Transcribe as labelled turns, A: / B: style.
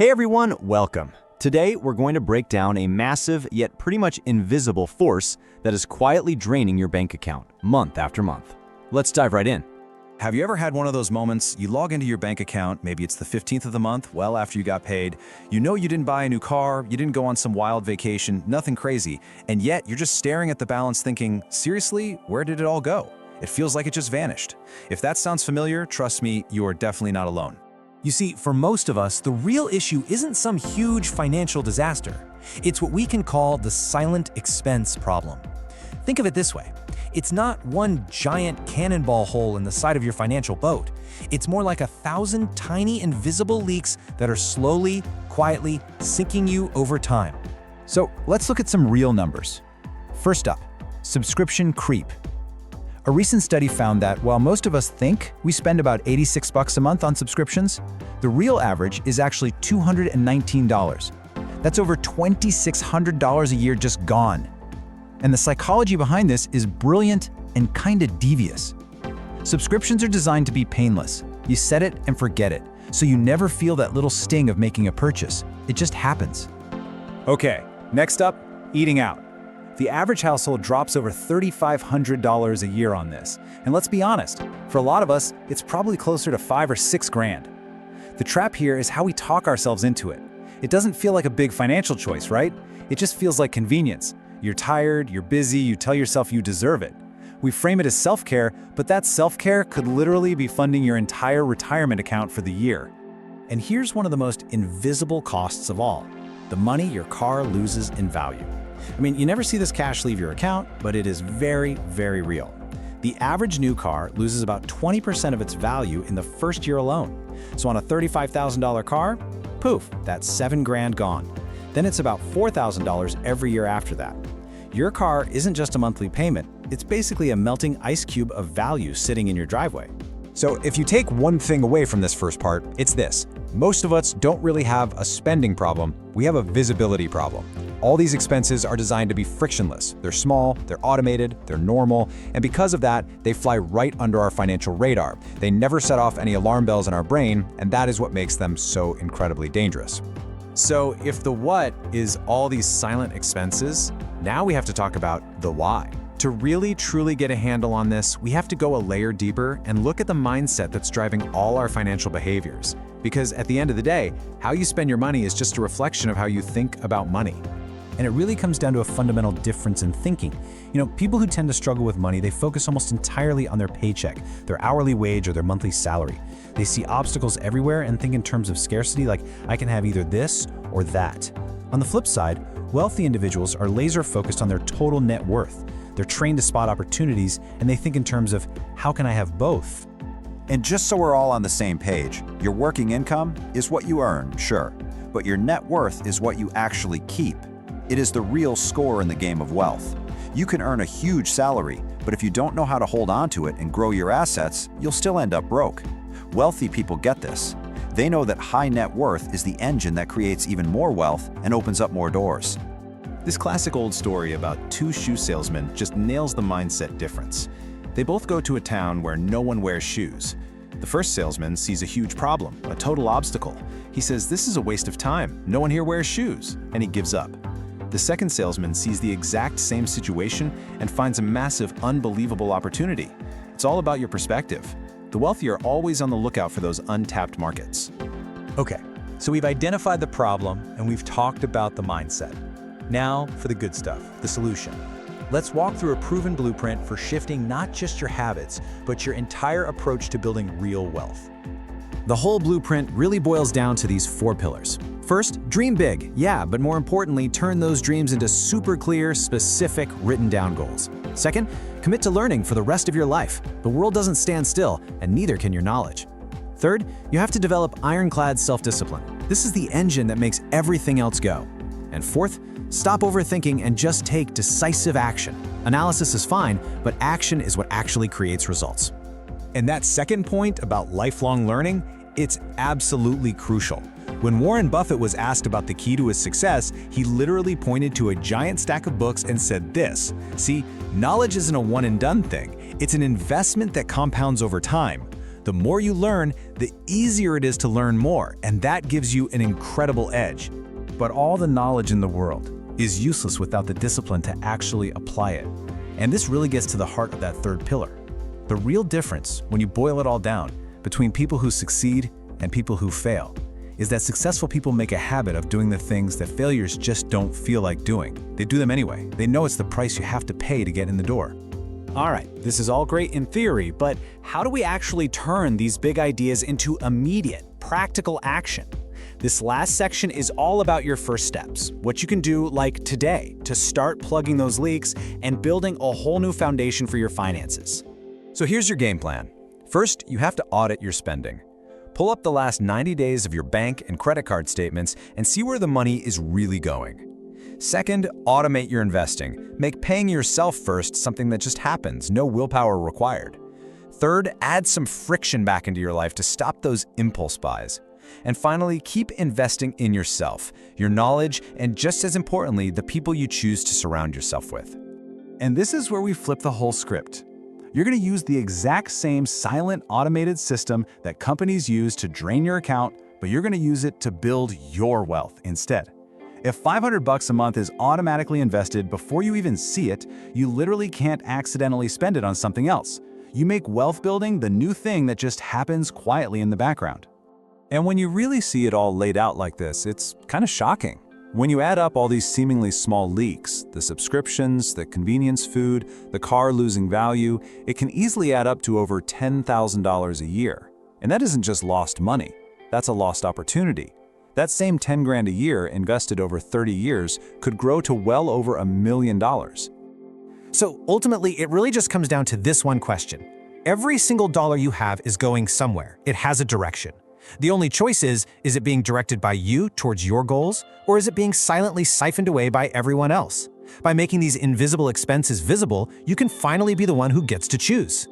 A: Hey everyone, welcome. Today we're going to break down a massive yet pretty much invisible force that is quietly draining your bank account month after month. Let's dive right in.
B: Have you ever had one of those moments, you log into your bank account, maybe it's the 15th of the month, well after you got paid, you know you didn't buy a new car, you didn't go on some wild vacation, nothing crazy, and yet you're just staring at the balance thinking, seriously, where did it all go? It feels like it just vanished. If that sounds familiar, trust me, you are definitely not alone.
C: You see, for most of us, the real issue isn't some huge financial disaster. It's what we can call the silent expense problem. Think of it this way. It's not one giant cannonball hole in the side of your financial boat. It's more like 1,000 tiny invisible leaks that are slowly, quietly sinking you over time.
B: So let's look at some real numbers. First up, subscription creep. A recent study found that while most of us think we spend about $86 a month on subscriptions, the real average is actually $219. That's over $2,600 a year just gone. And the psychology behind this is brilliant and kinda devious. Subscriptions are designed to be painless. You set it and forget it, so you never feel that little sting of making a purchase. It just happens.
D: Okay, next up, eating out. The average household drops over $3,500 a year on this. And let's be honest, for a lot of us, it's probably closer to $5 or $6 grand. The trap here is how we talk ourselves into it. It doesn't feel like a big financial choice, right? It just feels like convenience. You're tired, you're busy, you tell yourself you deserve it. We frame it as self-care, but that self-care could literally be funding your entire retirement account for the year. And here's one of the most invisible costs of all: the money your car loses in value. I mean, you never see this cash leave your account, but it is very, very real. The average new car loses about 20% of its value in the first year alone. So on a $35,000 car, poof, that's $7 grand gone. Then it's about $4,000 every year after that. Your car isn't just a monthly payment, it's basically a melting ice cube of value sitting in your driveway.
E: So if you take one thing away from this first part, it's this. Most of us don't really have a spending problem, we have a visibility problem. All these expenses are designed to be frictionless. They're small, they're automated, they're normal, and because of that, they fly right under our financial radar. They never set off any alarm bells in our brain, and that is what makes them so incredibly dangerous.
D: So if the what is all these silent expenses, now we have to talk about the why. To really truly get a handle on this, we have to go a layer deeper and look at the mindset that's driving all our financial behaviors. Because at the end of the day, how you spend your money is just a reflection of how you think about money.
C: And it really comes down to a fundamental difference in thinking. People who tend to struggle with money, they focus almost entirely on their paycheck, their hourly wage, or their monthly salary. They see obstacles everywhere and think in terms of scarcity, like, I can have either this or that. On the flip side, wealthy individuals are laser focused on their total net worth. They're trained to spot opportunities, and they think in terms of, how can I have both?
F: And just so we're all on the same page, your working income is what you earn, sure, but your net worth is what you actually keep. It is the real score in the game of wealth. You can earn a huge salary, but if you don't know how to hold on to it and grow your assets, you'll still end up broke. Wealthy people get this. They know that high net worth is the engine that creates even more wealth and opens up more doors.
B: This classic old story about two shoe salesmen just nails the mindset difference. They both go to a town where no one wears shoes. The first salesman sees a huge problem, a total obstacle. He says, "This is a waste of time. No one here wears shoes," and he gives up. The second salesman sees the exact same situation and finds a massive, unbelievable opportunity. It's all about your perspective. The wealthy are always on the lookout for those untapped markets.
C: Okay, so we've identified the problem and we've talked about the mindset. Now for the good stuff, the solution. Let's walk through a proven blueprint for shifting not just your habits, but your entire approach to building real wealth.
D: The whole blueprint really boils down to these 4 pillars. First, dream big, yeah, but more importantly, turn those dreams into super clear, specific, written down goals. Second, commit to learning for the rest of your life. The world doesn't stand still, and neither can your knowledge. Third, you have to develop ironclad self-discipline. This is the engine that makes everything else go. And fourth, stop overthinking and just take decisive action. Analysis is fine, but action is what actually creates results.
E: And that second point about lifelong learning, it's absolutely crucial. When Warren Buffett was asked about the key to his success, he literally pointed to a giant stack of books and said this: "See, knowledge isn't a one-and-done thing. It's an investment that compounds over time.
B: The more you learn, the easier it is to learn more, and that gives you an incredible edge. But all the knowledge in the world is useless without the discipline to actually apply it. And this really gets to the heart of that third pillar. The real difference, when you boil it all down, between people who succeed and people who fail, is that successful people make a habit of doing the things that failures just don't feel like doing. They do them anyway. They know it's the price you have to pay to get in the door.
C: All right, this is all great in theory, but how do we actually turn these big ideas into immediate, practical action? This last section is all about your first steps, what you can do like today to start plugging those leaks and building a whole new foundation for your finances.
A: So here's your game plan. First, you have to audit your spending. Pull up the last 90 days of your bank and credit card statements and see where the money is really going. Second, automate your investing. Make paying yourself first something that just happens, no willpower required. Third, add some friction back into your life to stop those impulse buys. And finally, keep investing in yourself, your knowledge, and just as importantly, the people you choose to surround yourself with.
D: And this is where we flip the whole script. You're going to use the exact same silent automated system that companies use to drain your account, but you're going to use it to build your wealth instead. If $500 a month is automatically invested before you even see it, you literally can't accidentally spend it on something else. You make wealth building the new thing that just happens quietly in the background.
E: And when you really see it all laid out like this, it's kind of shocking. When you add up all these seemingly small leaks, the subscriptions, the convenience food, the car losing value, it can easily add up to over $10,000 a year. And that isn't just lost money, that's a lost opportunity. That same 10 grand a year invested over 30 years could grow to well over $1 million.
C: So ultimately, it really just comes down to this one question. Every single dollar you have is going somewhere. It has a direction. The only choice is it being directed by you towards your goals, or is it being silently siphoned away by everyone else? By making these invisible expenses visible, you can finally be the one who gets to choose.